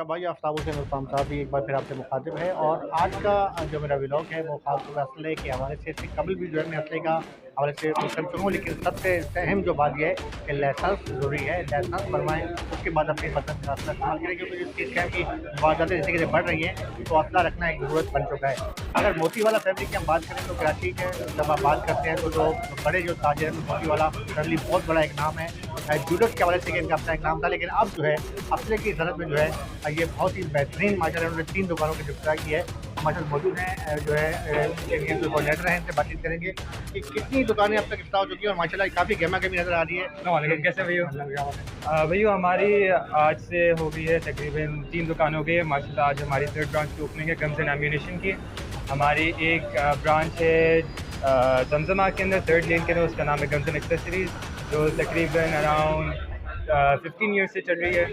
नमस्कार भाई, आफ्ताब हुसैन उस्मान साहब भी एक बार फिर आपसे मुखातिब है। और आज का जो मेरा व्लॉग है वो खास तौर पर असले के हवाले से कबल भी जो है मैं असले का हवाले से कर चुका हूँ, लेकिन सबसे अहम जो बात यह है कि लाइसेंस ज़रूरी है। लाइसेंस बनवाएं, उसके बाद अपनी पसंद का असला इस्तेमाल करें, क्योंकि जिस चीज़ की वारदातें जैसे कि बढ़ रही हैं तो असला रखना एक ज़रूरत बन चुका है। अगर मोती वाला फैमिली की हम बात करें तो कराची के जब आप बात करते हैं तो जो बड़े जो ताजिर हैं, मोती वाला फैमिली बहुत बड़ा एक नाम है। जूडस के हवाले से इनका अपना एक नाम था, लेकिन अब जो है असले की सनत में जो है ये बहुत ही बेहतरीन माशाल्लाह उन्होंने 3 दुकानों की इफ्तिताह की है। हमारे साथ मौजूद हैं जो है इनके जो कोऑर्डिनेटर हैं, इनसे बातचीत करेंगे कि कितनी दुकानें अब तक इफ्तिताह हो चुकी हैं और माशाल्लाह काफ़ी गहमा-गहमी नज़र आ रही है। वालेकुम, कैसे भैया? भैया हमारी आज से हो गई है तकरीबन 3 दुकान हो गई है माशाल्लाह। आज हमारी 3rd ब्रांच की ओपनिंग है गन्स एंड एम्यूनेशन की। हमारी एक ब्रांच है जमजमा के अंदर 3rd लेन के अंदर, उसका नाम है गन्स एंड एक्सेसरीज़, जो तकरीबन अराउंड 15 ईयर्स से चल रही है।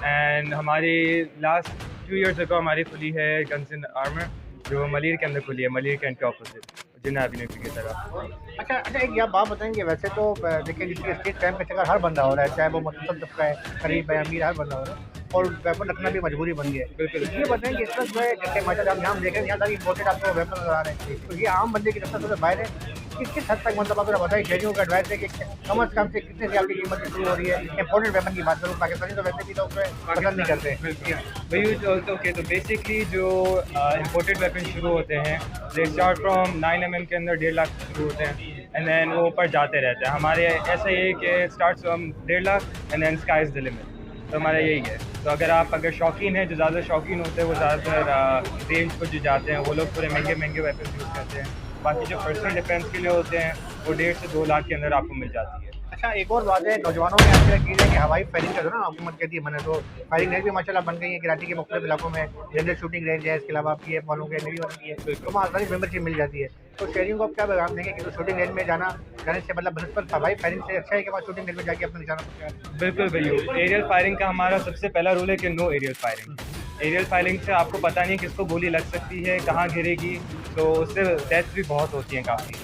एंड हमारी लास्ट 2 ईयर्स अगो हमारी खुली है गन्स एंड आर्मर, जो मलिर के अंदर खुली है, मलिर कैंट के ऑपोजिट जिन्ना एवेन्यू की तरफ। अच्छा, एक ये आप बात बताएंगे, वैसे तो देखिए जिसके स्टेट टाइम का शिकार हर बंदा हो रहा है, चाहे वो मुतवस्सित तबका है, गरीब है, अमीर, हर बंदा हो रहा है और वेपन रखना भी मजबूरी बन गई है। बिल्कुल। ये बताएंगे इस वक्त जो है जैसे माशाल्लाह हम यहाँ देख रहे हैं, यहाँ सारी इम्पोर्टेड आपको वेपन नजर आ रहे हैं, तो ये आम बंदे की रफ्तार से बाहर है। किस हद तक मतलब आप बताइए, शहरियों का एडवाइस है कि कम अज़ कम से कितने से आपकी कीमत शुरू हो रही है? इम्पोर्टेड वेपन की बात करूँ, पाकिस्तानी तो वैसे भी लोग जो है पसंद नहीं करते। भैया ओके, तो बेसिकली जो इम्पोर्टेड वेपन शुरू होते हैं दे स्टार्ट फ्रॉम 9 mm के अंदर 1.5 लाख शुरू होते हैं, एंड देन वो ऊपर जाते रहते हैं। हमारे ऐसा ये कि start from 1.5 lakh and then sky is the limit. तो हमारा यही है। तो अगर शौकीन हैं, जो ज़्यादा शौकीन होते हैं वो ज़्यादातर रेंज पर जो जाते हैं वो लोग थोड़े महंगे महंगे वेपन यूज़ करते हैं। बाकी जो पर्सनल डिफेंस के लिए होते हैं वो 1.5 से 2 लाख के अंदर आपको मिल जाती है। अच्छा, एक और बात है, नौजवानों में आजकल चीज़ है कि हवाई फायरिंग का जो ना हुकूमत कहती है मैंने, तो फायरिंग रेंज भी माशाल्लाह बन गई है कराची के मुख्तलिफ इलाकों में। जनरल शूटिंग रेंज है, इसके अलावा आपकी वालों के नेवी वालों की है, तो वहाँ आसानी मेम्बरशिप मिल जाती है। तो शहरियों को आप क्या पैगाम देंगे कि तो शूटिंग रेंज में जाने से मतलब बनस्पत हवाई फायरिंग से अच्छा है कि वहाँ शूटिंग रेंज में जाके अपना निशाना? बिल्कुल भैया, एरियल फायरिंग का हमारा सबसे पहला रूल है कि no aerial firing. Aerial firing से आपको पता नहीं किसको गोली लग सकती है, कहाँ गिरेगी, तो उससे डेथ भी बहुत होती हैं काफ़ी।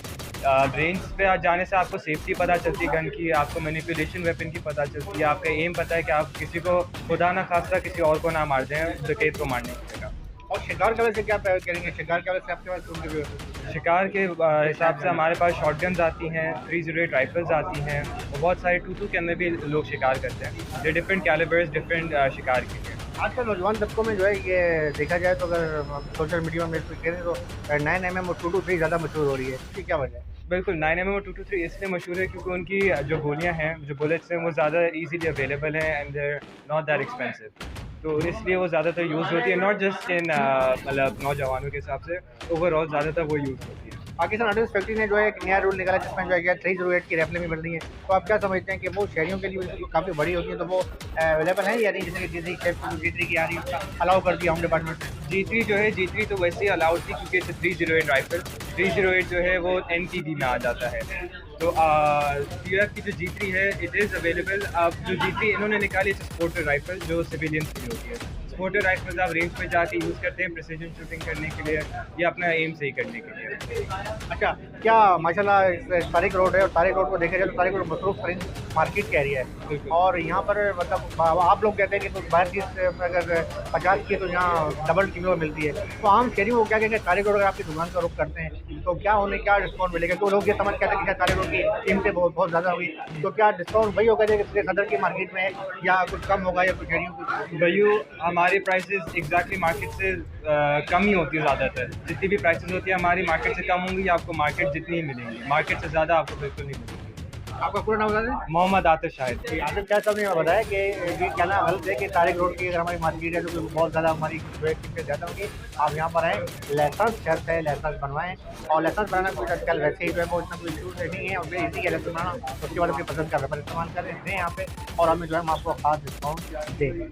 रेंज पे जाने से आपको सेफ्टी पता चलती है गन की, आपको मैनिपुलेशन वेपन की पता चलती है, आपका एम पता है कि आप किसी को खुदा ना खास्ता किसी और को ना मार दें डकैत को मारने की जगह। और शिकार के वजह से क्या करेंगे? शिकार के वजह से आपके पास उनके भी शिकार के हिसाब से हमारे पास शॉटगन्स आती हैं, 308 राइफल्स आती हैं, और बहुत सारे 2-2 के अंदर भी लोग शिकार करते हैं। ये डिफरेंट कैलिबर्स डिफरेंट शिकार के लिए। आजकल नौजवान तबकों में जो है ये देखा जाए तो अगर सोशल मीडिया में करें तो 9 mm और 223 ज़्यादा मशहूर हो रही है, इसकी क्या वजह है? बिल्कुल, 9 mm और 223 इसलिए मशहूर है क्योंकि उनकी जो गोलियां हैं, जो बुलेट्स हैं, वो ज़्यादा इजीली अवेलेबल हैं and they're not that expensive. तो इसलिए वो ज़्यादातर यूज़ होती है, नॉट जस्ट इन मतलब नौजवानों के हिसाब से, ओवरऑल ज़्यादातर वो यूज़ होती है। पाकिस्तान आर्डिनेंस फैक्ट्री ने जो है एक नया रूल निकाला जिसमें जो है 308 की रैफलें भी मिल रही हैं, तो आप क्या समझते हैं कि वो शहरियों के लिए काफ़ी बड़ी होती है, तो वो अवेलेबल है या नहीं? जैसे कि G3 की आ रही है, अलाउ कर दिया होम डिपार्टमेंट ने। G3 जो है, G3 तो वैसे ही अलाउड थी क्योंकि इट्स 308 राइफल। 308 जो है वो NTB में आ जाता है। तो CF की जो G3 है इट इज़ अवेलेबल। अब जो G3 इन्होंने निकाली इट्स स्पोर्टर राइफल जो सिविलियंस की होती है। स्पोर्टर राइफल्स आप रेंज पे जाके यूज़ करते हैं प्रिसीजन शूटिंग करने के लिए या अपना एम सही करने के लिए। अच्छा, क्या माशाल्लाह इस तारिक रोड है और तारिक रोड को देखा जाए तो तारिक रोड मसरूफ़ तरीन मार्केट का एरिया है, और यहाँ पर मतलब आप लोग कहते हैं कि तो बाहर की अगर 50 की तो यहाँ डबल कीमत मिलती है, तो आम शहरियों को क्या कहेंगे तारिक रोड अगर आपकी दुकान का रुख करते हैं तो क्या डिस्काउंट मिलेगा? तो लोग ये समझ कहते हैं कि तारिक रोड की कीमतें बहुत ज़्यादा हुई, तो क्या डिस्काउंट वही होगा जैसे सदर की मार्केट में है या कुछ कम होगा या कुछ शहरियों को? भैया हमारी प्राइसेस एग्जैक्टली मार्केट से कम ही होती है। ज़्यादातर जितनी भी प्राइसेस होती है हमारी मार्केट से कम होंगी, आपको मार्केट जितनी ही मिलेंगी, मार्केट से ज़्यादा आपको बिल्कुल नहीं मिलेगी। आपका पूरा नाम बता दें? मोहम्मद आतिफ शाहिद। आसिफ क्या साहब ने बताया कि ये कहना गलत है कि तारिक रोड की अगर हमारी मार्केट है तो बहुत ज़्यादा हमारी जो है कीमतें ज़्यादा होंगी। आप यहाँ पर आएँ, लाइसेंस शर्त है, लाइसेंस बनवाएँ, और लाइसेंस बनाना कोई आजकल वैसे ही जो है वो इतना कोई इशू नहीं है, और फिर इसी लाइसेंस बनाना उसके बाद अपनी पसंद का वेपन इस्तेमाल करें दें यहाँ पे, और हमें जो है हम आपको खास डिस्काउंट देंगे।